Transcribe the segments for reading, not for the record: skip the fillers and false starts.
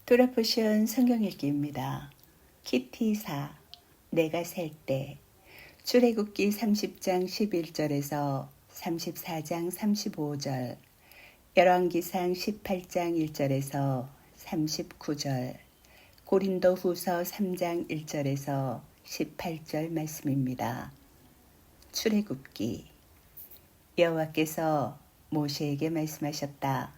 돌아보시온 성경 읽기입니다. 키티사 내가 셀 때 출애굽기 30장 11절에서 34장 35절, 열왕기상 18장 1절에서 39절, 고린도후서 3장 1절에서 18절 말씀입니다. 출애굽기. 여호와께서 모세에게 말씀하셨다.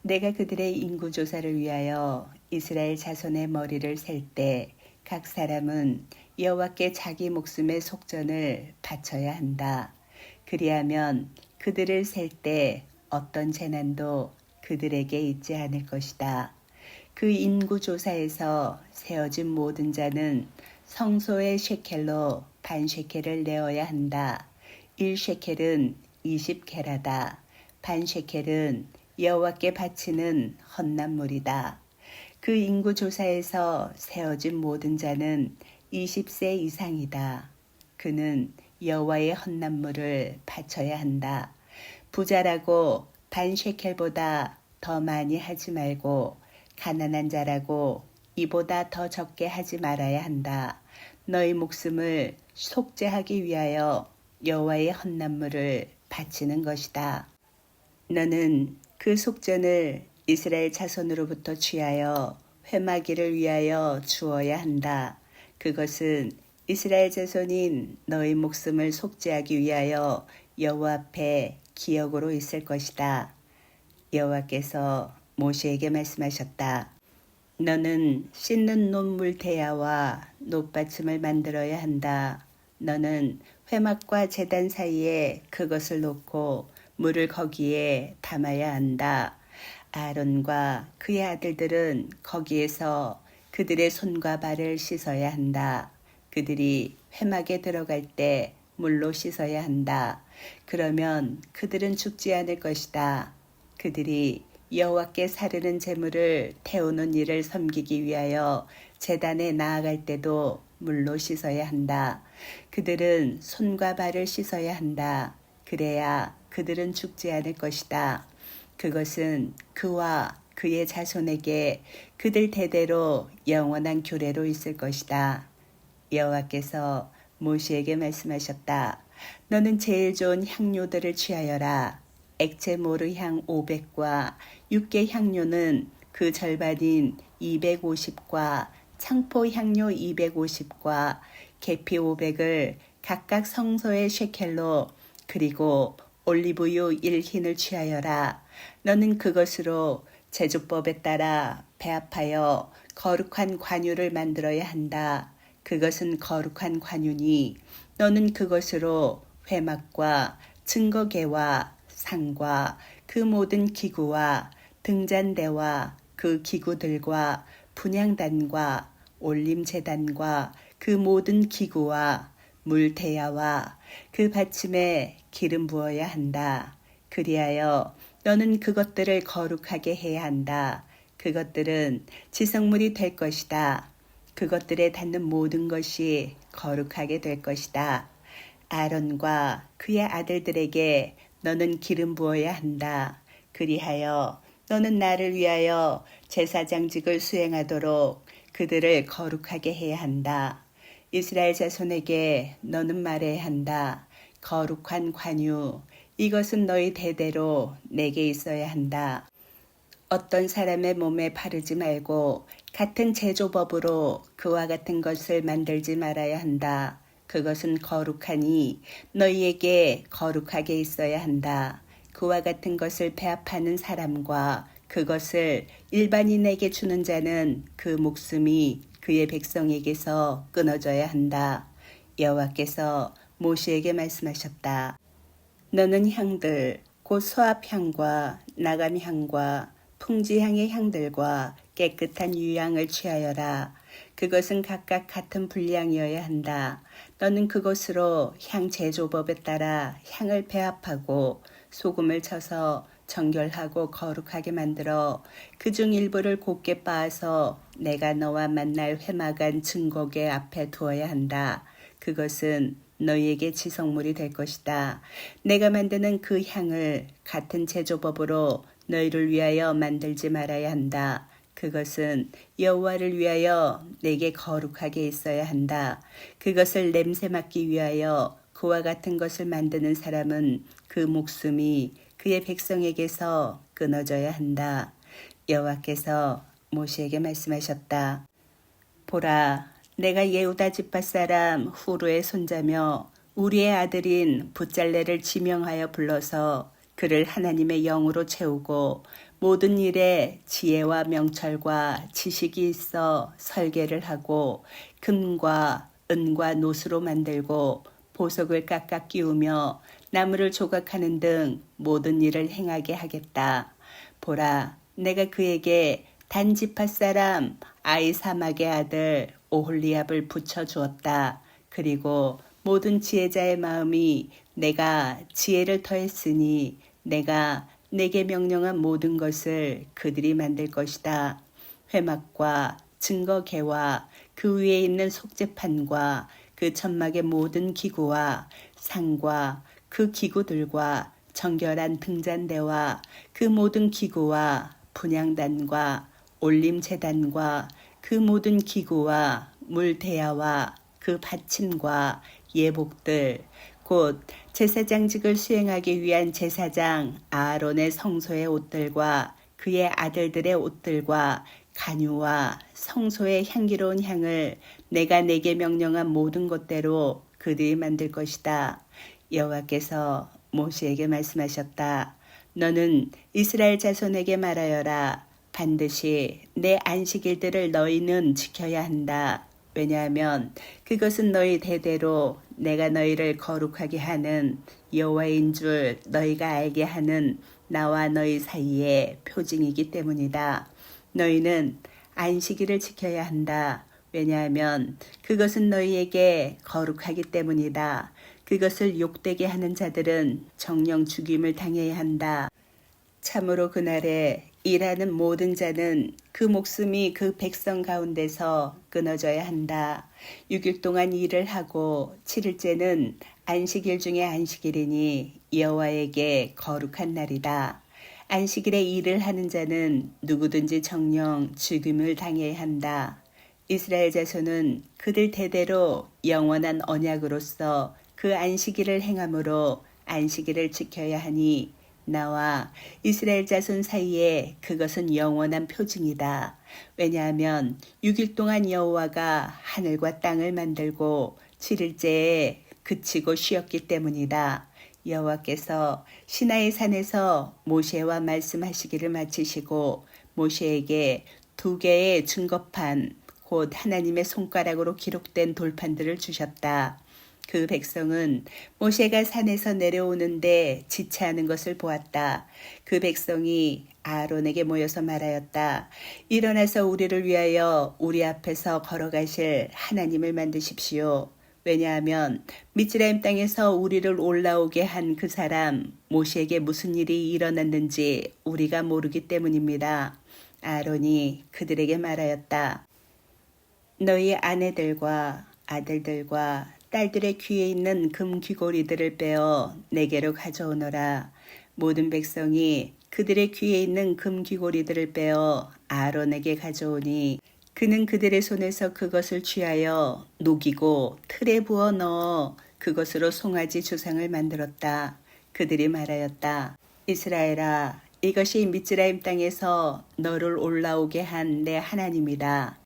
내가 그들의 인구조사를 위하여 이스라엘 자손의 머리를 셀 때 각 사람은 여호와께 자기 목숨의 속전을 바쳐야 한다. 그리하면 그들을 셀 때 어떤 재난도 그들에게 있지 않을 것이다. 그 인구조사에서 세어진 모든 자는 성소의 셰켈로 반 셰켈을 내어야 한다. 1셰켈은 20게라다. 반 셰켈은 여호와께 바치는 헌납물이다. 그 인구조사에서 세어진 모든 자는 20세 이상이다. 그는 여호와의 헌납물을 바쳐야 한다. 부자라고 반 셰켈보다 더 많이 하지 말고 가난한 자라고 이보다 더 적게 하지 말아야 한다. 너희 목숨을 속죄하기 위하여 여호와의 헌납물을 바치는 것이다. 너는 그 속전을 이스라엘 자손으로부터 취하여 회막일을 위하여 주어야 한다. 그것은 이스라엘 자손인 너희 목숨을 속죄하기 위하여 여호와 앞에 기억으로 있을 것이다. 여호와께서 모세에게 말씀하셨다. 너는 씻는 논물 대야와 놋받침을 만들어야 한다. 너는 회막과 제단 사이에 그것을 놓고 물을 거기에 담아야 한다. 아론과 그의 아들들은 거기에서 그들의 손과 발을 씻어야 한다. 그들이 회막에 들어갈 때 물로 씻어야 한다. 그러면 그들은 죽지 않을 것이다. 그들이 여호와께 사르는 제물을 태우는 일을 섬기기 위하여 제단에 나아갈 때도 물로 씻어야 한다. 그들은 손과 발을 씻어야 한다. 그래야 그들은 죽지 않을 것이다. 그것은 그와 그의 자손에게 그들 대대로 영원한 규례로 있을 것이다. 여호와께서 모세에게 말씀하셨다. 너는 제일 좋은 향료들을 취하여라. 액체 모르향 500과 육개 향료는 그 절반인 250과 창포 향료 250과 계피 500을 각각 성소의 셰켈로 그리고 올리브유 1흰을 취하여라. 너는 그것으로 제조법에 따라 배합하여 거룩한 관유를 만들어야 한다. 그것은 거룩한 관유니 너는 그것으로 회막과 증거계와 상과 그 모든 기구와 등잔대와 그 기구들과 분향단과 올림제단과 그 모든 기구와 물대야와 그 받침에 기름 부어야 한다. 그리하여 너는 그것들을 거룩하게 해야 한다. 그것들은 지성물이 될 것이다. 그것들에 닿는 모든 것이 거룩하게 될 것이다. 아론과 그의 아들들에게 너는 기름 부어야 한다. 그리하여 너는 나를 위하여 제사장직을 수행하도록 그들을 거룩하게 해야 한다. 이스라엘 자손에게 너는 말해야 한다. 거룩한 관유, 이것은 너희 대대로 내게 있어야 한다. 어떤 사람의 몸에 바르지 말고 같은 제조법으로 그와 같은 것을 만들지 말아야 한다. 그것은 거룩하니 너희에게 거룩하게 있어야 한다. 그와 같은 것을 배합하는 사람과 그것을 일반인에게 주는 자는 그 목숨이 그의 백성에게서 끊어져야 한다. 여호와께서 모세에게 말씀하셨다. 너는 향들, 곧 소합향과 나감향과 풍지향의 향들과 깨끗한 유향을 취하여라. 그것은 각각 같은 분량이어야 한다. 너는 그것으로 향 제조법에 따라 향을 배합하고 소금을 쳐서 정결하고 거룩하게 만들어 그중 일부를 곱게 빻아서 내가 너와 만날 회막안 증거계 앞에 두어야 한다. 그것은 너희에게 지성물이 될 것이다. 내가 만드는 그 향을 같은 제조법으로 너희를 위하여 만들지 말아야 한다. 그것은 여호와를 위하여 내게 거룩하게 있어야 한다. 그것을 냄새 맡기 위하여 그와 같은 것을 만드는 사람은 그 목숨이 그의 백성에게서 끊어져야 한다. 여호와께서 모세에게 말씀하셨다. 보라, 내가 예후다 지파 사람 후르의 손자며 우리의 아들인 붓잘레를 지명하여 불러서 그를 하나님의 영으로 채우고 모든 일에 지혜와 명철과 지식이 있어 설계를 하고 금과 은과 노수로 만들고 보석을 깎아 끼우며 나무를 조각하는 등 모든 일을 행하게 하겠다. 보라, 내가 그에게 단 지파 사람 아이사막의 아들 오홀리압을 붙여주었다. 그리고 모든 지혜자의 마음이 내가 지혜를 더했으니 내가 내게 명령한 모든 것을 그들이 만들 것이다. 회막과 증거계와 그 위에 있는 속죄판과 그 천막의 모든 기구와 상과 그 기구들과 정결한 등잔대와 그 모든 기구와 분향단과 올림제단과 그 모든 기구와 물대야와 그 받침과 예복들 곧 제사장직을 수행하기 위한 제사장 아론의 성소의 옷들과 그의 아들들의 옷들과 간유와 성소의 향기로운 향을 내가 내게 명령한 모든 것대로 그들이 만들 것이다. 여호와께서 모세에게 말씀하셨다. 너는 이스라엘 자손에게 말하여라. 반드시 내 안식일들을 너희는 지켜야 한다. 왜냐하면 그것은 너희 대대로 내가 너희를 거룩하게 하는 여호와인 줄 너희가 알게 하는 나와 너희 사이의 표징이기 때문이다. 너희는 안식일을 지켜야 한다. 왜냐하면 그것은 너희에게 거룩하기 때문이다. 그것을 욕되게 하는 자들은 정령 죽임을 당해야 한다. 참으로 그날에 일하는 모든 자는 그 목숨이 그 백성 가운데서 끊어져야 한다. 6일 동안 일을 하고 7일째는 안식일 중에 안식일이니 여호와에게 거룩한 날이다. 안식일에 일을 하는 자는 누구든지 정령 죽임을 당해야 한다. 이스라엘 자손은 그들 대대로 영원한 언약으로서 그 안식일을 행함으로 안식일을 지켜야 하니 나와 이스라엘 자손 사이에 그것은 영원한 표징이다. 왜냐하면 6일 동안 여호와가 하늘과 땅을 만들고 7일째에 그치고 쉬었기 때문이다. 여호와께서 시나이 산에서 모세와 말씀하시기를 마치시고 모세에게 2개의 증거판 곧 하나님의 손가락으로 기록된 돌판들을 주셨다. 그 백성은 모세가 산에서 내려오는데 지체하는 것을 보았다. 그 백성이 아론에게 모여서 말하였다. 일어나서 우리를 위하여 우리 앞에서 걸어가실 하나님을 만드십시오. 왜냐하면 미즈라임 땅에서 우리를 올라오게 한 그 사람 모세에게 무슨 일이 일어났는지 우리가 모르기 때문입니다. 아론이 그들에게 말하였다. 너희 아내들과 아들들과 딸들의 귀에 있는 금 귀고리들을 빼어 내게로 가져오너라. 모든 백성이 그들의 귀에 있는 금 귀고리들을 빼어 아론에게 가져오니 그는 그들의 손에서 그것을 취하여 녹이고 틀에 부어 넣어 그것으로 송아지 주상을 만들었다. 그들이 말하였다. 이스라엘아, 이것이 미즈라임 땅에서 너를 올라오게 한 내 하나님이다.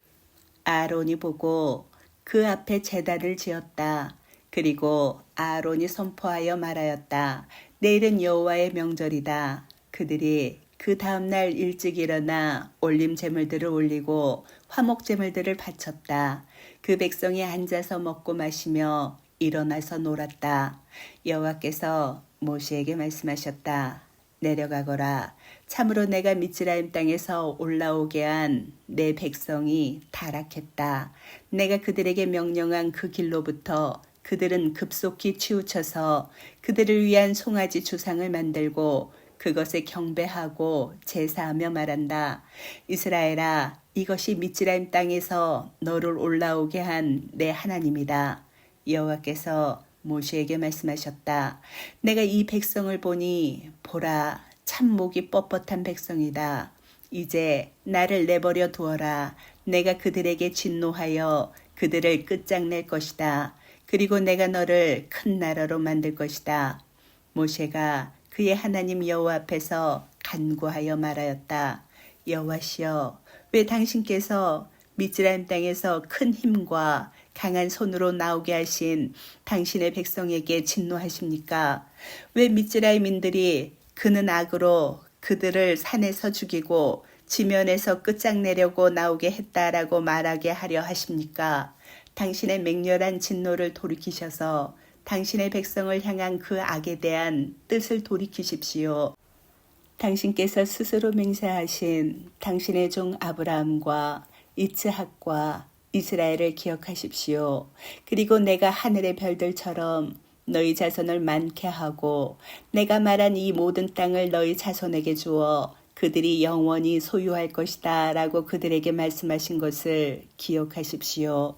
아론이 보고 그 앞에 제단을 지었다. 그리고 아론이 선포하여 말하였다. 내일은 여호와의 명절이다. 그들이 그 다음날 일찍 일어나 올림 제물들을 올리고 화목 제물들을 바쳤다. 그 백성이 앉아서 먹고 마시며 일어나서 놀았다. 여호와께서 모세에게 말씀하셨다. 내려가거라. 참으로 내가 미즈라임 땅에서 올라오게 한 내 백성이 타락했다. 내가 그들에게 명령한 그 길로부터 그들은 급속히 치우쳐서 그들을 위한 송아지 주상을 만들고 그것에 경배하고 제사하며 말한다. 이스라엘아, 이것이 미즈라임 땅에서 너를 올라오게 한 내 하나님이다. 여호와께서 모세에게 말씀하셨다. 내가 이 백성을 보니 보라, 참 목이 뻣뻣한 백성이다. 이제 나를 내버려 두어라. 내가 그들에게 진노하여 그들을 끝장낼 것이다. 그리고 내가 너를 큰 나라로 만들 것이다. 모세가 그의 하나님 여호와 앞에서 간구하여 말하였다. 여호와시여, 왜 당신께서 미즈라임 땅에서 큰 힘과 강한 손으로 나오게 하신 당신의 백성에게 진노하십니까? 왜 미즈라임인들이 그는 악으로 그들을 산에서 죽이고 지면에서 끝장내려고 나오게 했다라고 말하게 하려 하십니까? 당신의 맹렬한 진노를 돌이키셔서 당신의 백성을 향한 그 악에 대한 뜻을 돌이키십시오. 당신께서 스스로 맹세하신 당신의 종 아브라함과 이스학과 이스라엘을 기억하십시오. 그리고 내가 하늘의 별들처럼 너희 자손을 많게 하고 내가 말한 이 모든 땅을 너희 자손에게 주어 그들이 영원히 소유할 것이다 라고 그들에게 말씀하신 것을 기억하십시오.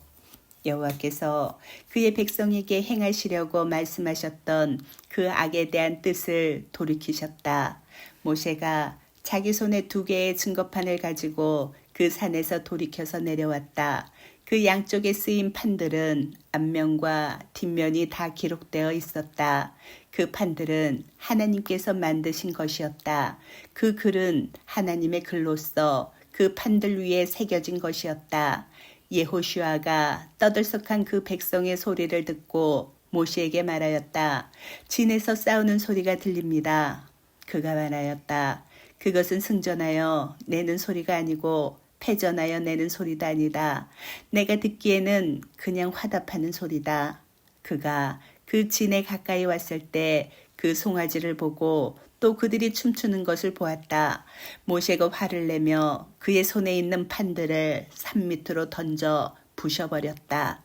여호와께서 그의 백성에게 행하시려고 말씀하셨던 그 악에 대한 뜻을 돌이키셨다. 모세가 자기 손에 2개의 증거판을 가지고 그 산에서 돌이켜서 내려왔다. 그 양쪽에 쓰인 판들은 앞면과 뒷면이 다 기록되어 있었다. 그 판들은 하나님께서 만드신 것이었다. 그 글은 하나님의 글로써 그 판들 위에 새겨진 것이었다. 여호슈아가 떠들썩한 그 백성의 소리를 듣고 모세에게 말하였다. 진에서 싸우는 소리가 들립니다. 그가 말하였다. 그것은 승전하여 내는 소리가 아니고 패전하여 내는 소리도 아니다. 내가 듣기에는 그냥 화답하는 소리다. 그가 그 진에 가까이 왔을 때 그 송아지를 보고 또 그들이 춤추는 것을 보았다. 모세가 화를 내며 그의 손에 있는 판들을 산 밑으로 던져 부셔버렸다.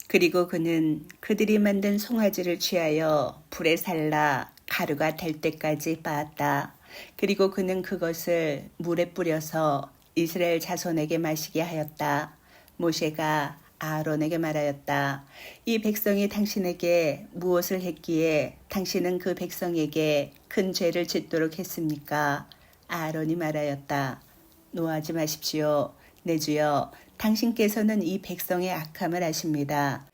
그리고 그는 그들이 만든 송아지를 취하여 불에 살라 가루가 될 때까지 빻았다. 그리고 그는 그것을 물에 뿌려서 이스라엘 자손에게 마시게 하였다. 모세가 아론에게 말하였다. 이 백성이 당신에게 무엇을 했기에 당신은 그 백성에게 큰 죄를 짓도록 했습니까? 아론이 말하였다. 노하지 마십시오. 내 주여, 당신께서는 이 백성의 악함을 아십니다.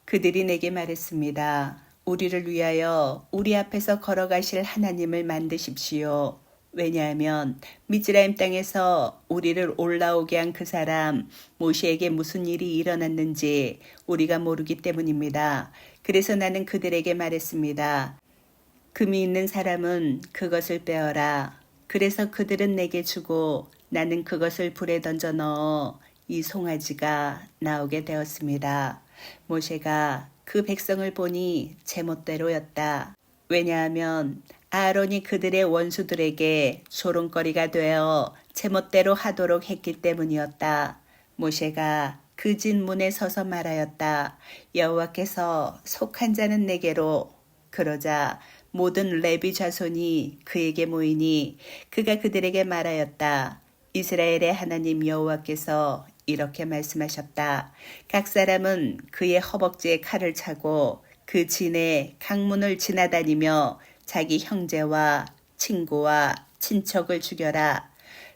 그들이 내게 말했습니다. 우리를 위하여 우리 앞에서 걸어가실 하나님을 만드십시오. 왜냐하면 미즈라임 땅에서 우리를 올라오게 한 그 사람 모세에게 무슨 일이 일어났는지 우리가 모르기 때문입니다. 그래서 나는 그들에게 말했습니다. 금이 있는 사람은 그것을 빼어라. 그래서 그들은 내게 주고 나는 그것을 불에 던져 넣어 이 송아지가 나오게 되었습니다. 모세가 그 백성을 보니 제멋대로였다. 왜냐하면 아론이 그들의 원수들에게 조롱거리가 되어 제멋대로 하도록 했기 때문이었다. 모세가 그 진 문에 서서 말하였다. 여호와께서 속한 자는 내게로. 그러자 모든 레위 자손이 그에게 모이니 그가 그들에게 말하였다. 이스라엘의 하나님 여호와께서 이렇게 말씀하셨다. 각 사람은 그의 허벅지에 칼을 차고 그 진의 강문을 지나다니며 자기 형제와 친구와 친척을 죽여라.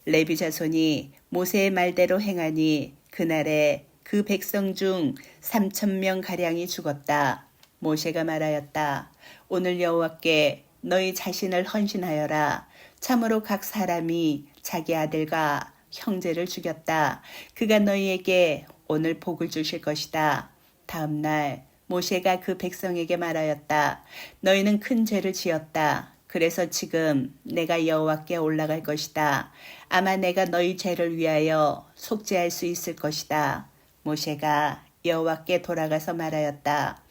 레위 자손이 모세의 말대로 행하니 그날에 그 백성 중 3,000명 가량이 죽었다. 모세가 말하였다. 오늘 여호와께 너희 자신을 헌신하여라. 참으로 각 사람이 자기 아들과 형제를 죽였다. 그가 너희에게 오늘 복을 주실 것이다. 다음 날 모세가 그 백성에게 말하였다. 너희는 큰 죄를 지었다. 그래서 지금 내가 여호와께 올라갈 것이다. 아마 내가 너희 죄를 위하여 속죄할 수 있을 것이다. 모세가 여호와께 돌아가서 말하였다.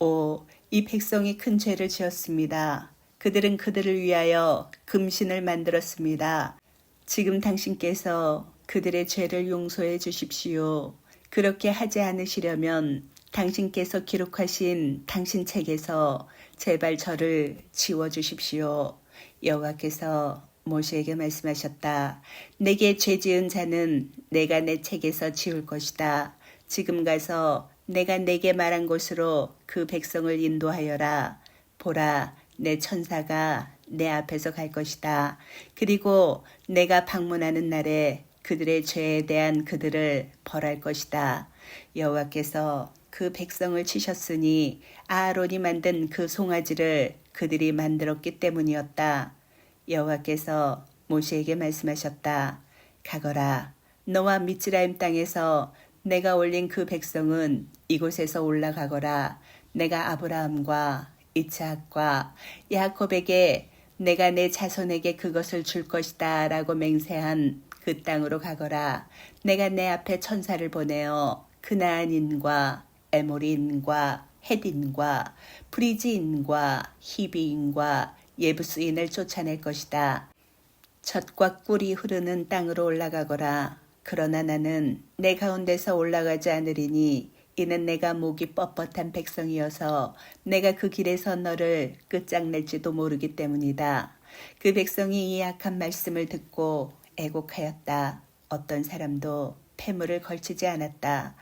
오, 이 백성이 큰 죄를 지었습니다. 그들은 그들을 위하여 금신을 만들었습니다. 지금 당신께서 그들의 죄를 용서해 주십시오. 그렇게 하지 않으시려면 당신께서 기록하신 당신 책에서 제발 저를 지워주십시오. 여호와께서 모세에게 말씀하셨다. 내게 죄 지은 자는 내가 내 책에서 지울 것이다. 지금 가서 내가 내게 말한 곳으로 그 백성을 인도하여라. 보라, 내 천사가 내 앞에서 갈 것이다. 그리고 내가 방문하는 날에 그들의 죄에 대한 그들을 벌할 것이다. 여호와께서 그 백성을 치셨으니 아론이 만든 그 송아지를 그들이 만들었기 때문이었다. 여호와께서 모세에게 말씀하셨다. 가거라. 너와 미츠라임 땅에서 내가 올린 그 백성은 이곳에서 올라가거라. 내가 아브라함과 이스학과 야곱에게 내가 내 자손에게 그것을 줄 것이다 라고 맹세한 그 땅으로 가거라. 내가 내 앞에 천사를 보내어 그나안인과 에모리인과 헷인과 프리지인과 히비인과 예부스인을 쫓아낼 것이다. 젖과 꿀이 흐르는 땅으로 올라가거라. 그러나 나는 내 가운데서 올라가지 않으리니 이는 내가 목이 뻣뻣한 백성이어서 내가 그 길에서 너를 끝장낼지도 모르기 때문이다. 그 백성이 이 악한 말씀을 듣고 애곡하였다. 어떤 사람도 폐물을 걸치지 않았다.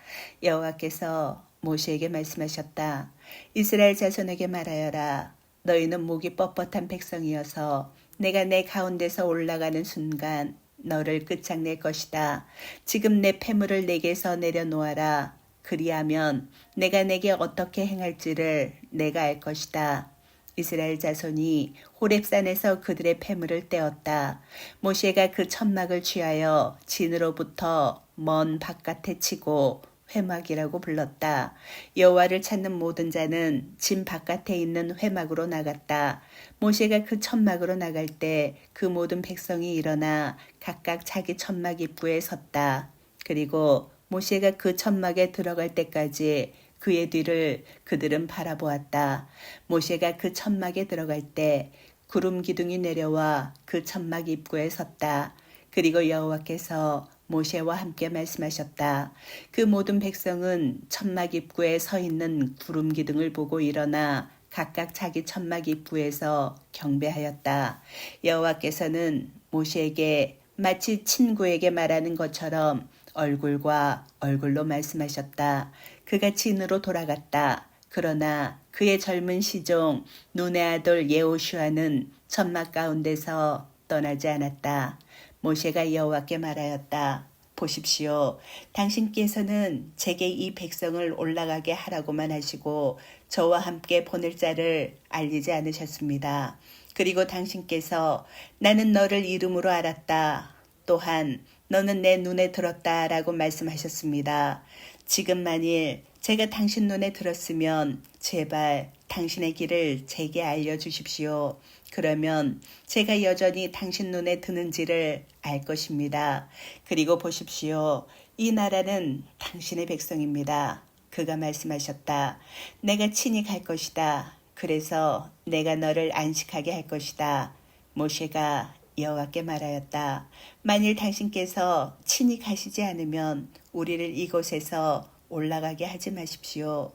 여호와께서 모세에게 말씀하셨다. 이스라엘 자손에게 말하여라. 너희는 목이 뻣뻣한 백성이어서 내가 내 가운데서 올라가는 순간 너를 끝장낼 것이다. 지금 내 폐물을 내게서 내려놓아라. 그리하면 내가 내게 어떻게 행할지를 내가 알 것이다. 이스라엘 자손이 호렙산에서 그들의 폐물을 떼었다. 모세가 그 천막을 취하여 진으로부터 먼 바깥에 치고 회막이라고 불렀다. 여호와를 찾는 모든 자는 진 바깥에 있는 회막으로 나갔다. 모세가 그 천막으로 나갈 때 그 모든 백성이 일어나 각각 자기 천막 입구에 섰다. 그리고 모세가 그 천막에 들어갈 때까지 그의 뒤를 그들은 바라보았다. 모세가 그 천막에 들어갈 때 구름 기둥이 내려와 그 천막 입구에 섰다. 그리고 여호와께서 모세와 함께 말씀하셨다. 그 모든 백성은 천막 입구에 서 있는 구름 기둥을 보고 일어나 각각 자기 천막 입구에서 경배하였다. 여호와께서는 모세에게 마치 친구에게 말하는 것처럼 얼굴과 얼굴로 말씀하셨다. 그가 진으로 돌아갔다. 그러나 그의 젊은 시종 눈의 아들 예호슈아는 천막 가운데서 떠나지 않았다. 모세가 여호와께 말하였다. 보십시오. 당신께서는 제게 이 백성을 올라가게 하라고만 하시고 저와 함께 보낼 자를 알리지 않으셨습니다. 그리고 당신께서 나는 너를 이름으로 알았다. 또한 너는 내 눈에 들었다 라고 말씀하셨습니다. 지금 만일 제가 당신 눈에 들었으면 제발 당신의 길을 제게 알려주십시오. 그러면 제가 여전히 당신 눈에 드는지를 알 것입니다. 그리고 보십시오. 이 나라는 당신의 백성입니다. 그가 말씀하셨다. 내가 친히 갈 것이다. 그래서 내가 너를 안식하게 할 것이다. 모세가 여호와께 말하였다. 만일 당신께서 친히 가시지 않으면 우리를 이곳에서 올라가게 하지 마십시오.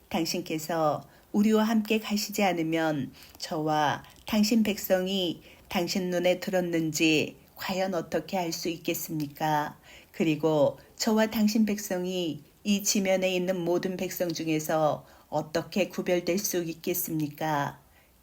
당신께서 우리와 함께 가시지 않으면 저와 당신 백성이 당신 눈에 들었는지 과연 어떻게 알 수 있겠습니까? 그리고 저와 당신 백성이 이 지면에 있는 모든 백성 중에서 어떻게 구별될 수 있겠습니까?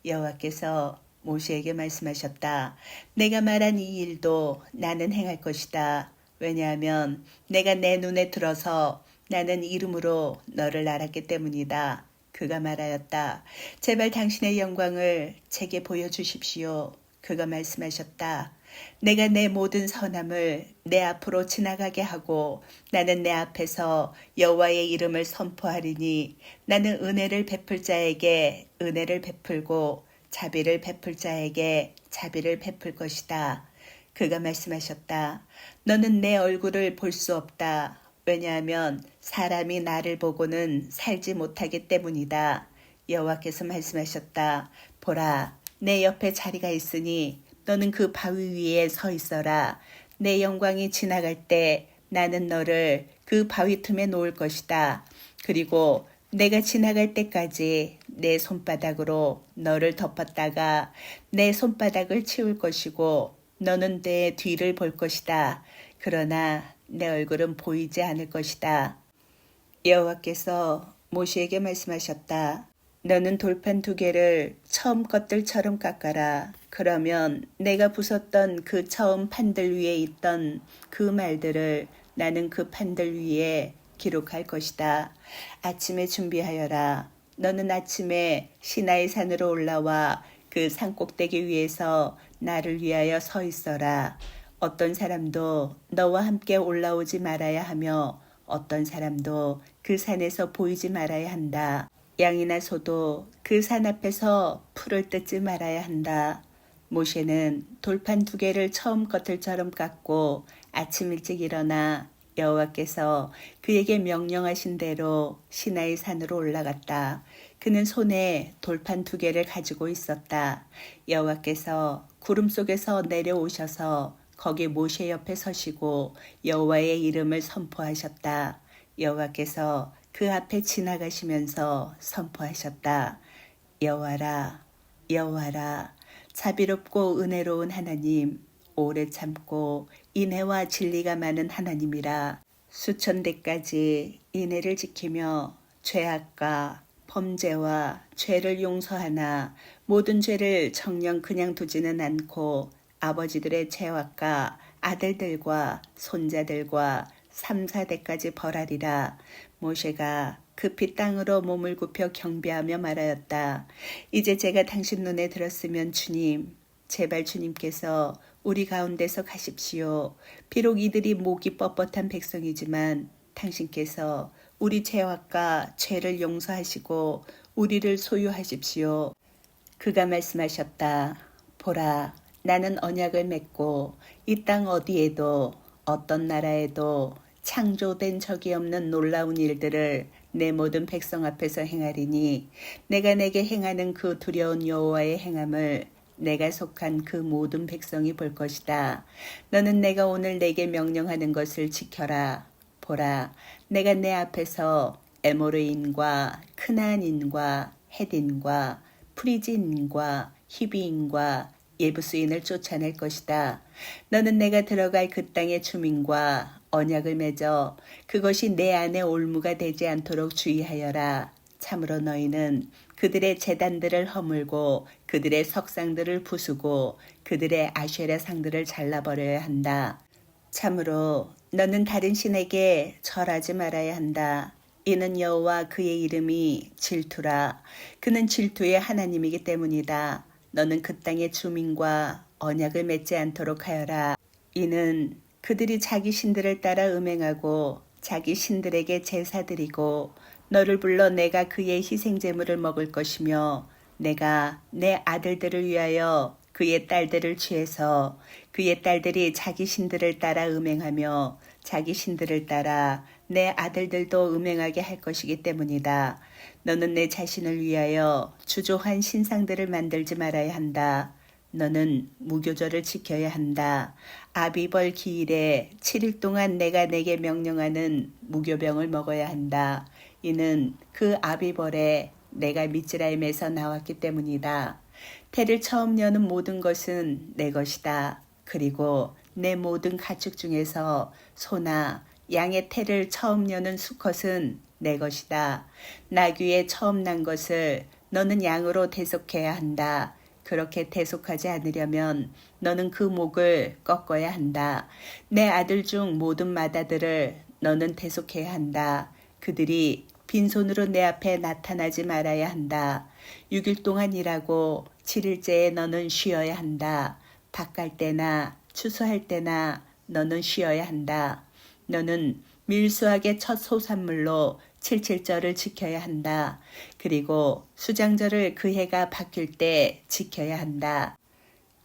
여호와께서 모세에게 말씀하셨다. 내가 말한 이 일도 나는 행할 것이다. 왜냐하면 내가 내 눈에 들어서 나는 이름으로 너를 알았기 때문이다. 그가 말하였다. 제발 당신의 영광을 제게 보여주십시오. 그가 말씀하셨다. 내가 내 모든 선함을 내 앞으로 지나가게 하고 나는 내 앞에서 여호와의 이름을 선포하리니 나는 은혜를 베풀 자에게 은혜를 베풀고 자비를 베풀 자에게 자비를 베풀 것이다. 그가 말씀하셨다. 너는 내 얼굴을 볼 수 없다. 왜냐하면 사람이 나를 보고는 살지 못하기 때문이다. 여호와께서 말씀하셨다. 보라, 내 옆에 자리가 있으니 너는 그 바위 위에 서 있어라. 내 영광이 지나갈 때 나는 너를 그 바위 틈에 놓을 것이다. 그리고 내가 지나갈 때까지 내 손바닥으로 너를 덮었다가 내 손바닥을 치울 것이고 너는 내 뒤를 볼 것이다. 그러나 내 얼굴은 보이지 않을 것이다. 여호와께서 모세에게 말씀하셨다. 너는 돌판 2개를 처음 것들처럼 깎아라. 그러면 내가 부쉈던 그 처음 판들 위에 있던 그 말들을 나는 그 판들 위에 기록할 것이다. 아침에 준비하여라. 너는 아침에 시나이 산으로 올라와 그 산꼭대기 위에서 나를 위하여 서 있어라. 어떤 사람도 너와 함께 올라오지 말아야 하며 어떤 사람도 그 산에서 보이지 말아야 한다. 양이나 소도 그 산 앞에서 풀을 뜯지 말아야 한다. 모세는 돌판 2개를 처음 것들처럼 깎고 아침 일찍 일어나 여호와께서 그에게 명령하신 대로 시나이 산으로 올라갔다. 그는 손에 돌판 2개를 가지고 있었다. 여호와께서 구름 속에서 내려오셔서 거기 모세 옆에 서시고 여호와의 이름을 선포하셨다. 여호와께서 그 앞에 지나가시면서 선포하셨다. 여호와라, 여호와라, 자비롭고 은혜로운 하나님, 오래 참고 인애와 진리가 많은 하나님이라. 수천 대까지 인애를 지키며 죄악과 범죄와 죄를 용서하나 모든 죄를 정녕 그냥 두지는 않고 아버지들의 죄악과 아들들과 손자들과 3, 4대까지 벌하리라. 모세가 급히 땅으로 몸을 굽혀 경배하며 말하였다. 이제 제가 당신 눈에 들었으면 주님, 제발 주님께서 우리 가운데서 가십시오. 비록 이들이 목이 뻣뻣한 백성이지만 당신께서 우리 죄악과 죄를 용서하시고 우리를 소유하십시오. 그가 말씀하셨다. 보라, 나는 언약을 맺고 이 땅 어디에도 어떤 나라에도 창조된 적이 없는 놀라운 일들을 내 모든 백성 앞에서 행하리니 내가 내게 행하는 그 두려운 여호와의 행함을 내가 속한 그 모든 백성이 볼 것이다. 너는 내가 오늘 내게 명령하는 것을 지켜라. 보라, 내가 내 앞에서 에모르인과 크나안인과 헷인과 프리지인과 히비인과 예부스인을 쫓아낼 것이다. 너는 내가 들어갈 그 땅의 주민과 언약을 맺어 그것이 내 안에 올무가 되지 않도록 주의하여라. 참으로 너희는 그들의 제단들을 허물고 그들의 석상들을 부수고 그들의 아쉐라 상들을 잘라버려야 한다. 참으로 너는 다른 신에게 절하지 말아야 한다. 이는 여호와 그의 이름이 질투라. 그는 질투의 하나님이기 때문이다. 너는 그 땅의 주민과 언약을 맺지 않도록 하여라. 이는 그들이 자기 신들을 따라 음행하고 자기 신들에게 제사 드리고 너를 불러 내가 그의 희생제물을 먹을 것이며 내가 내 아들들을 위하여 그의 딸들을 취해서 그의 딸들이 자기 신들을 따라 음행하며 자기 신들을 따라 내 아들들도 음행하게 할 것이기 때문이다. 너는 내 자신을 위하여 주조한 신상들을 만들지 말아야 한다. 너는 무교절을 지켜야 한다. 아비벌 기일에 7일 동안 내가 내게 명령하는 무교병을 먹어야 한다. 이는 그 아비벌에 내가 미즈라임에서 나왔기 때문이다. 태를 처음 여는 모든 것은 내 것이다. 그리고 내 모든 가축 중에서 소나 양의 태를 처음 여는 수컷은 내 것이다. 나귀의 처음 난 것을 너는 양으로 대속해야 한다. 그렇게 대속하지 않으려면 너는 그 목을 꺾어야 한다. 내 아들 중 모든 맏아들을 너는 대속해야 한다. 그들이 빈손으로 내 앞에 나타나지 말아야 한다. 6일 동안 일하고 7일째에 너는 쉬어야 한다. 밭갈 때나 추수할 때나 너는 쉬어야 한다. 너는 밀수하게 첫 소산물로 칠칠절을 지켜야 한다. 그리고 수장절을 그 해가 바뀔 때 지켜야 한다.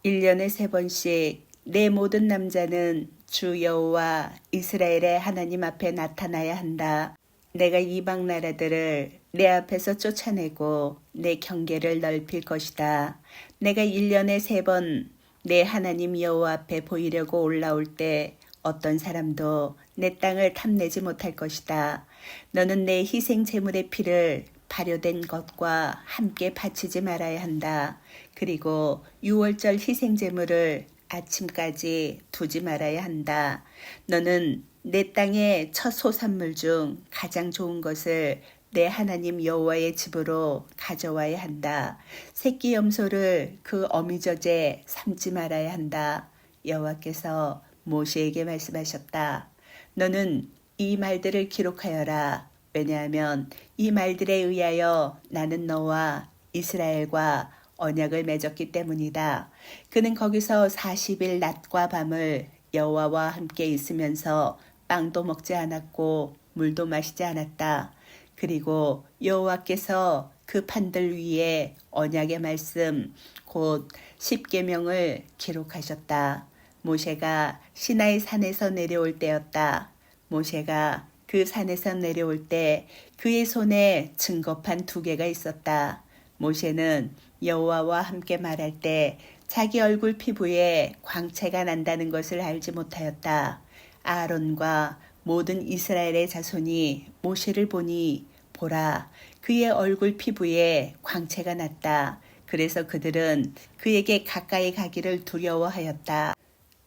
1년에 3번씩 내 모든 남자는 주 여호와 이스라엘의 하나님 앞에 나타나야 한다. 내가 이방 나라들을 내 앞에서 쫓아내고 내 경계를 넓힐 것이다. 내가 1년에 3번 내 하나님 여호와 앞에 보이려고 올라올 때 어떤 사람도 내 땅을 탐내지 못할 것이다. 너는 내 희생 제물의 피를 발효된 것과 함께 바치지 말아야 한다. 그리고 6월절 희생 제물을 아침까지 두지 말아야 한다. 너는 내 땅의 첫 소산물 중 가장 좋은 것을 내 하나님 여호와의 집으로 가져와야 한다. 새끼 염소를 그 어미젖에 삼지 말아야 한다. 여호와께서 모세에게 말씀하셨다. 너는 이 말들을 기록하여라. 왜냐하면 이 말들에 의하여 나는 너와 이스라엘과 언약을 맺었기 때문이다. 그는 거기서 40일 낮과 밤을 여호와와 함께 있으면서 빵도 먹지 않았고 물도 마시지 않았다. 그리고 여호와께서 그 판들 위에 언약의 말씀 곧 십계명을 기록하셨다. 모세가 시나이 산에서 내려올 때였다. 모세가 그 산에서 내려올 때 그의 손에 증거판 2개가 있었다. 모세는 여호와와 함께 말할 때 자기 얼굴 피부에 광채가 난다는 것을 알지 못하였다. 아론과 모든 이스라엘의 자손이 모세를 보니 보라, 그의 얼굴 피부에 광채가 났다. 그래서 그들은 그에게 가까이 가기를 두려워하였다.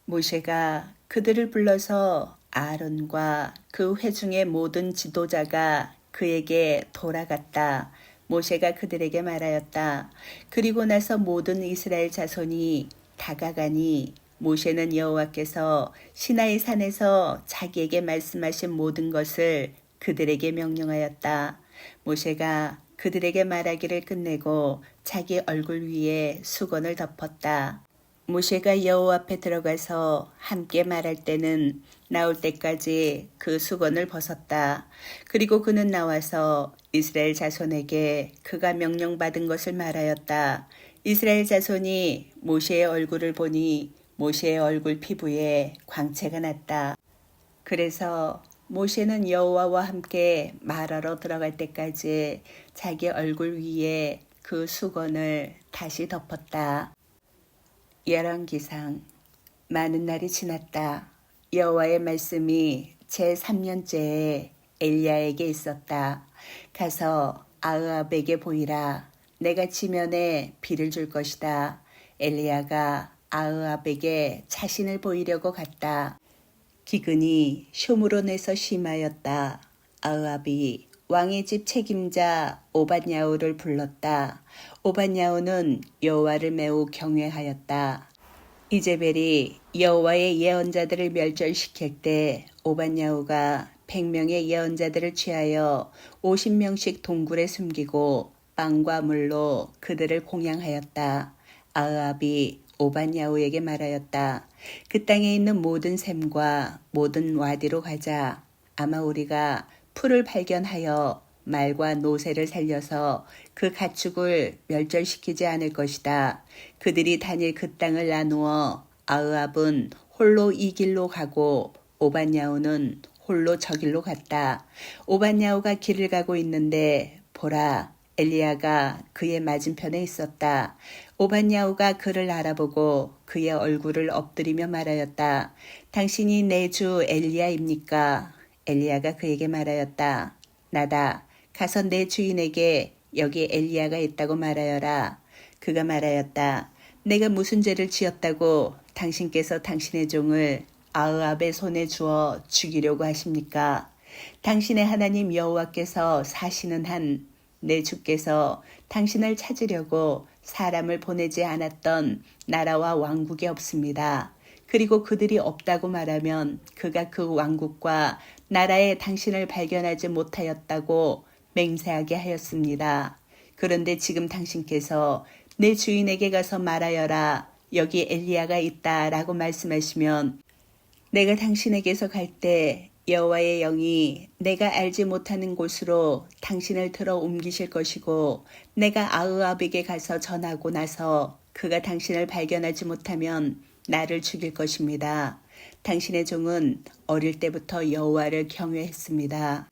모세가 그들을 불러서 아론과 그 회중의 모든 지도자가 그에게 돌아갔다. 모세가 그들에게 말하였다. 그리고 나서 모든 이스라엘 자손이 다가가니 모세는 여호와께서 시나이 산에서 자기에게 말씀하신 모든 것을 그들에게 명령하였다. 모세가 그들에게 말하기를 끝내고 자기 얼굴 위에 수건을 덮었다. 모세가 여호와 앞에 들어가서 함께 말할 때는 나올 때까지 그 수건을 벗었다. 그리고 그는 나와서 이스라엘 자손에게 그가 명령받은 것을 말하였다. 이스라엘 자손이 모세의 얼굴을 보니 모세의 얼굴 피부에 광채가 났다. 그래서 모세는 여호와와 함께 말하러 들어갈 때까지 자기 얼굴 위에 그 수건을 다시 덮었다. 열왕기상. 많은 날이 지났다. 여호와의 말씀이 제3년째에 엘리야에게 있었다. 가서 아흐압에게 보이라. 내가 지면에 비를 줄 것이다. 엘리야가 아흐압에게 자신을 보이려고 갔다. 기근이 쇼므론에서 심하였다. 아흐압이 왕의 집 책임자 오밧야후를 불렀다. 오밧야후는 여호와를 매우 경외하였다. 이제벨이 여호와의 예언자들을 멸절시킬 때 오밧야후가 100명의 예언자들을 취하여 50명씩 동굴에 숨기고 빵과 물로 그들을 공양하였다. 아흐압이 오밧야후에게 말하였다. 그 땅에 있는 모든 샘과 모든 와디로 가자. 아마 우리가 풀을 발견하여 말과 노새를 살려서 그 가축을 멸절시키지 않을 것이다. 그들이 다닐 그 땅을 나누어 아흐압은 홀로 이 길로 가고 오밧야후는 홀로 저 길로 갔다. 오밧야후가 길을 가고 있는데 보라, 엘리야가 그의 맞은편에 있었다. 오밧야후가 그를 알아보고 그의 얼굴을 엎드리며 말하였다. 당신이 내 주 엘리야입니까? 엘리야가 그에게 말하였다. 나다. 가서 내 주인에게 여기 엘리야가 있다고 말하여라. 그가 말하였다. 내가 무슨 죄를 지었다고 당신께서 당신의 종을 아흐압의 손에 주어 죽이려고 하십니까? 당신의 하나님 여호와께서 사시는 한 내 주께서 당신을 찾으려고 사람을 보내지 않았던 나라와 왕국이 없습니다. 그리고 그들이 없다고 말하면 그가 그 왕국과 나라에 당신을 발견하지 못하였다고 맹세하게 하였습니다. 그런데 지금 당신께서 내 주인에게 가서 말하여라. 여기 엘리야가 있다 라고 말씀하시면 내가 당신에게서 갈 때 여호와의 영이 내가 알지 못하는 곳으로 당신을 들어 옮기실 것이고 내가 아흐압에게 가서 전하고 나서 그가 당신을 발견하지 못하면 나를 죽일 것입니다. 당신의 종은 어릴 때부터 여호와를 경외했습니다.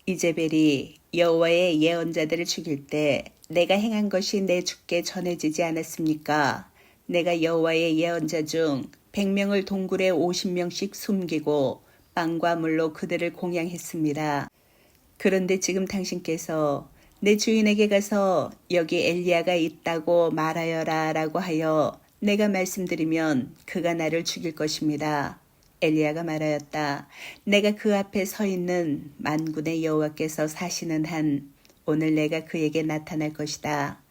이제벨이 여호와의 예언자들을 죽일 때 내가 행한 것이 내 주께 전해지지 않았습니까? 내가 여호와의 예언자 중 100명을 동굴에 50명씩 숨기고 빵과 물로 그들을 공양했습니다. 그런데 지금 당신께서 내 주인에게 가서 여기 엘리야가 있다고 말하여라 라고 하여 내가 말씀드리면 그가 나를 죽일 것입니다. 엘리야가 말하였다. 내가 그 앞에 서 있는 만군의 여호와께서 사시는 한 오늘 내가 그에게 나타날 것이다.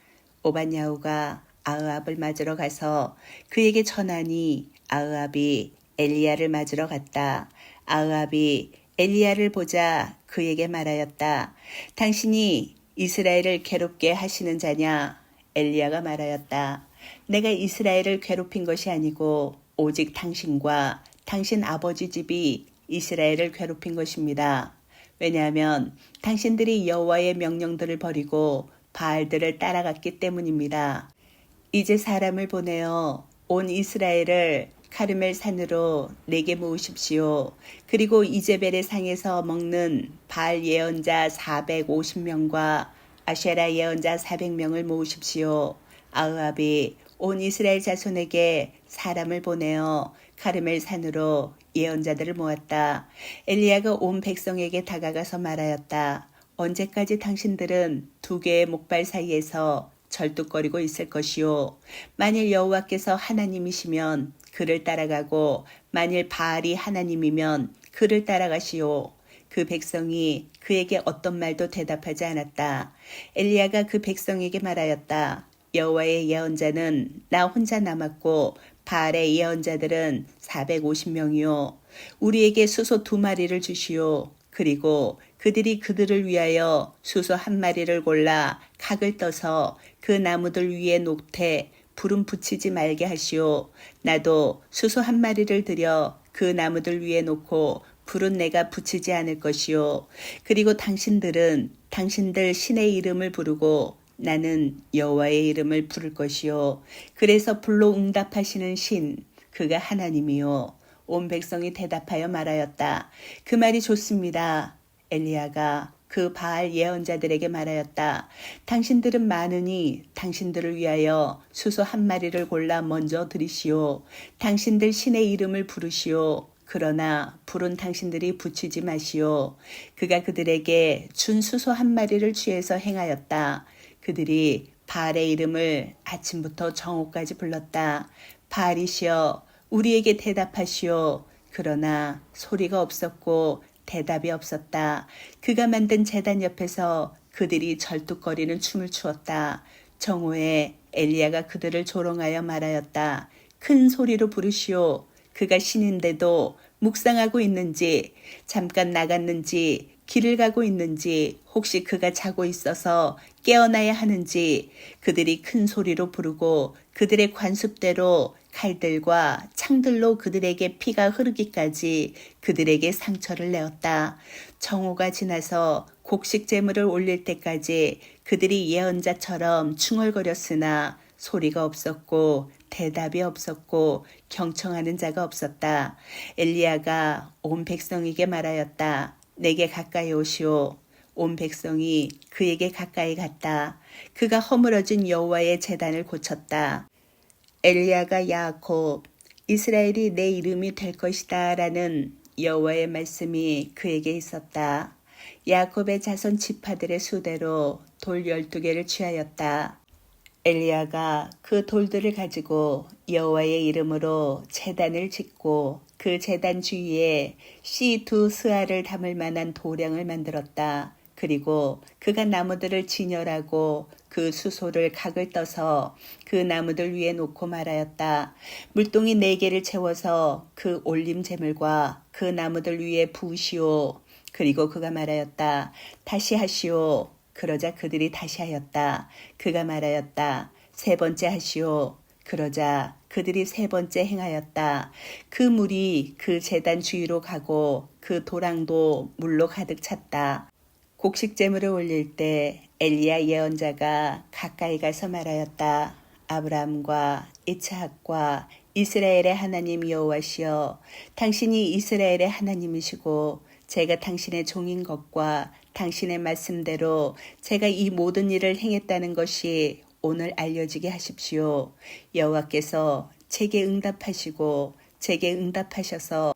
오반야후가 아흐압을 맞으러 가서 그에게 전하니 아흐압이 엘리야를 맞으러 갔다. 아흐압이 엘리야를 보자 그에게 말하였다. 당신이 이스라엘을 괴롭게 하시는 자냐? 엘리야가 말하였다. 내가 이스라엘을 괴롭힌 것이 아니고 오직 당신과 당신 아버지 집이 이스라엘을 괴롭힌 것입니다. 왜냐하면 당신들이 여호와의 명령들을 버리고 바알들을 따라갔기 때문입니다. 이제 사람을 보내어 온 이스라엘을 카르멜 산으로 내게 모으십시오. 그리고 이제벨의 상에서 먹는 바알 예언자 450명과 아쉐라 예언자 400명을 모으십시오. 아흐압이 온 이스라엘 자손에게 사람을 보내어 카르멜 산으로 예언자들을 모았다. 엘리야가 온 백성에게 다가가서 말하였다. 언제까지 당신들은 두 개의 목발 사이에서 절뚝거리고 있을 것이요. 만일 여호와께서 하나님이시면 그를 따라가고 만일 바알이 하나님이면 그를 따라가시오. 그 백성이 그에게 어떤 말도 대답하지 않았다. 엘리야가 그 백성에게 말하였다. 여호와의 예언자는 나 혼자 남았고 바알의 예언자들은 450명이요. 우리에게 수소 2마리를 주시오. 그리고 그들이 그들을 위하여 수소 1마리를 골라 각을 떠서 그 나무들 위에 놓되 불은 붙이지 말게 하시오. 나도 수소 1마리를 들여 그 나무들 위에 놓고 불은 내가 붙이지 않을 것이요. 그리고 당신들은 당신들 신의 이름을 부르고 나는 여호와의 이름을 부를 것이요. 그래서 불로 응답하시는 신, 그가 하나님이요. 온 백성이 대답하여 말하였다. 그 말이 좋습니다. 엘리야가 그 바알 예언자들에게 말하였다. 당신들은 많으니 당신들을 위하여 수소 1마리를 골라 먼저 드리시오. 당신들 신의 이름을 부르시오. 그러나 불은 당신들이 붙이지 마시오. 그가 그들에게 준 수소 1마리를 취해서 행하였다. 그들이 바알의 이름을 아침부터 정오까지 불렀다. 바알이시여 우리에게 대답하시오. 그러나 소리가 없었고 대답이 없었다. 그가 만든 제단 옆에서 그들이 절뚝거리는 춤을 추었다. 정오에 엘리야가 그들을 조롱하여 말하였다. 큰 소리로 부르시오. 그가 신인데도 묵상하고 있는지 잠깐 나갔는지 길을 가고 있는지 혹시 그가 자고 있어서 깨어나야 하는지 그들이 큰 소리로 부르고 그들의 관습대로 칼들과 창들로 그들에게 피가 흐르기까지 그들에게 상처를 내었다. 정오가 지나서 곡식 제물을 올릴 때까지 그들이 예언자처럼 중얼거렸으나 소리가 없었고 대답이 없었고 경청하는 자가 없었다. 엘리야가 온 백성에게 말하였다. 내게 가까이 오시오. 온 백성이 그에게 가까이 갔다. 그가 허물어진 여호와의 제단을 고쳤다. 엘리야가 야곱, 이스라엘이 내 이름이 될 것이다 라는 여호와의 말씀이 그에게 있었다. 야곱의 자손 지파들의 수대로 돌 12개를 취하였다. 엘리야가 그 돌들을 가지고 여호와의 이름으로 제단을 짓고 그 제단 주위에 씨 2스아를 담을 만한 도량을 만들었다. 그리고 그가 나무들을 진열하고 그 수소를 각을 떠서 그 나무들 위에 놓고 말하였다. 물동이 4개를 채워서 그 올림 제물과 그 나무들 위에 부으시오. 그리고 그가 말하였다. 다시 하시오. 그러자 그들이 다시 하였다. 그가 말하였다. 3번째 하시오. 그러자 그들이 3번째 행하였다. 그 물이 그 제단 주위로 가고 그 도랑도 물로 가득 찼다. 곡식 제물을 올릴 때 엘리야 예언자가 가까이 가서 말하였다. 아브라함과 이스학과 이스라엘의 하나님 여호와시여, 당신이 이스라엘의 하나님이시고 제가 당신의 종인 것과 당신의 말씀대로 제가 이 모든 일을 행했다는 것이 오늘 알려지게 하십시오. 여호와께서 제게 응답하시고 제게 응답하셔서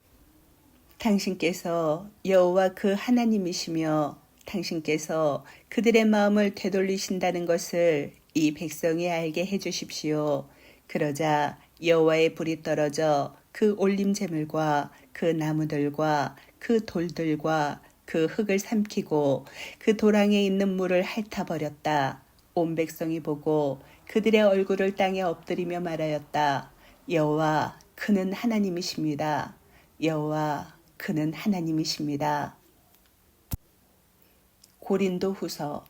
당신께서 여호와 그 하나님이시며 당신께서 그들의 마음을 되돌리신다는 것을 이 백성이 알게 해주십시오. 그러자 여호와의 불이 떨어져 그 올림 제물과 그 나무들과 그 돌들과 그 흙을 삼키고 그 도랑에 있는 물을 핥아버렸다. 온 백성이 보고 그들의 얼굴을 땅에 엎드리며 말하였다. 여호와 그는 하나님이십니다. 여호와 그는 하나님이십니다. 고린도 후서.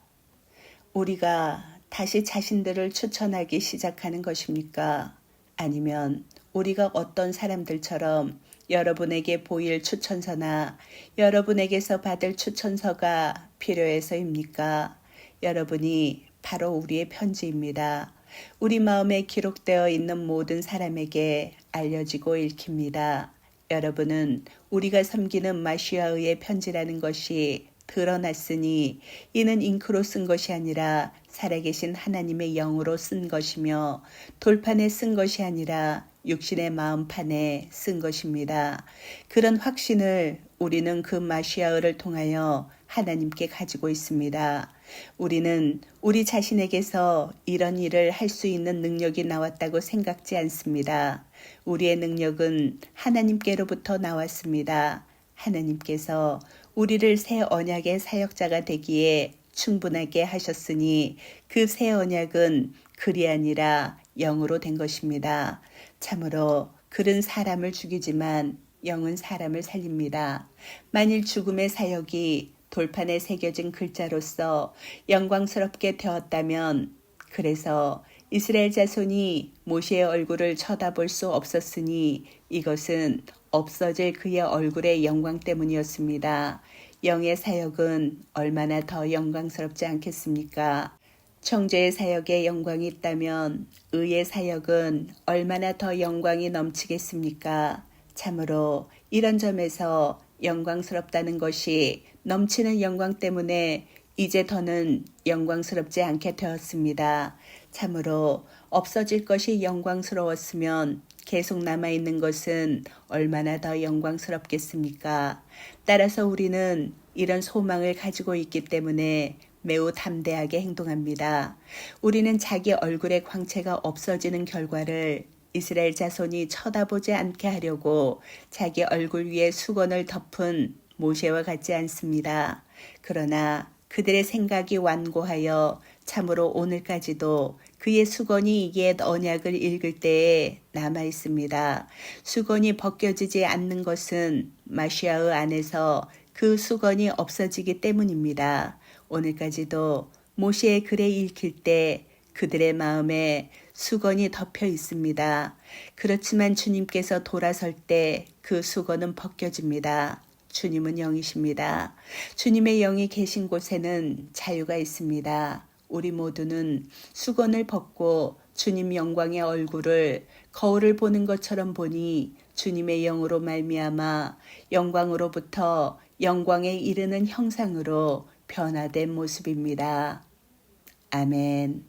우리가 다시 자신들을 추천하기 시작하는 것입니까? 아니면 우리가 어떤 사람들처럼 여러분에게 보일 추천서나 여러분에게서 받을 추천서가 필요해서입니까? 여러분이 바로 우리의 편지입니다. 우리 마음에 기록되어 있는 모든 사람에게 알려지고 읽힙니다. 여러분은 우리가 섬기는 마시아의 편지라는 것이 드러났으니 이는 잉크로 쓴 것이 아니라 살아계신 하나님의 영으로 쓴 것이며 돌판에 쓴 것이 아니라 육신의 마음판에 쓴 것입니다. 그런 확신을 우리는 그 마시아를 통하여 하나님께 가지고 있습니다. 우리는 우리 자신에게서 이런 일을 할 수 있는 능력이 나왔다고 생각지 않습니다. 우리의 능력은 하나님께로부터 나왔습니다. 하나님께서 우리를 새 언약의 사역자가 되기에 충분하게 하셨으니 그 새 언약은 글이 아니라 영으로 된 것입니다. 참으로 글은 사람을 죽이지만 영은 사람을 살립니다. 만일 죽음의 사역이 돌판에 새겨진 글자로서 영광스럽게 되었다면, 그래서 이스라엘 자손이 모세의 얼굴을 쳐다볼 수 없었으니 이것은 없어질 그의 얼굴의 영광 때문이었습니다. 영의 사역은 얼마나 더 영광스럽지 않겠습니까? 청죄의 사역에 영광이 있다면 의의 사역은 얼마나 더 영광이 넘치겠습니까? 참으로 이런 점에서 영광스럽다는 것이 넘치는 영광 때문에 이제 더는 영광스럽지 않게 되었습니다. 참으로 없어질 것이 영광스러웠으면 계속 남아있는 것은 얼마나 더 영광스럽겠습니까? 따라서 우리는 이런 소망을 가지고 있기 때문에 매우 담대하게 행동합니다. 우리는 자기 얼굴의 광채가 없어지는 결과를 이스라엘 자손이 쳐다보지 않게 하려고 자기 얼굴 위에 수건을 덮은 모세와 같지 않습니다. 그러나 그들의 생각이 완고하여 참으로 오늘까지도 그의 수건이 옛 언약을 읽을 때에 남아 있습니다. 수건이 벗겨지지 않는 것은 마시아의 안에서 그 수건이 없어지기 때문입니다. 오늘까지도 모세의 글에 읽힐 때 그들의 마음에 수건이 덮여 있습니다. 그렇지만 주님께서 돌아설 때 그 수건은 벗겨집니다. 주님은 영이십니다. 주님의 영이 계신 곳에는 자유가 있습니다. 우리 모두는 수건을 벗고 주님 영광의 얼굴을 거울을 보는 것처럼 보니 주님의 영으로 말미암아 영광으로부터 영광에 이르는 형상으로 변화된 모습입니다. 아멘.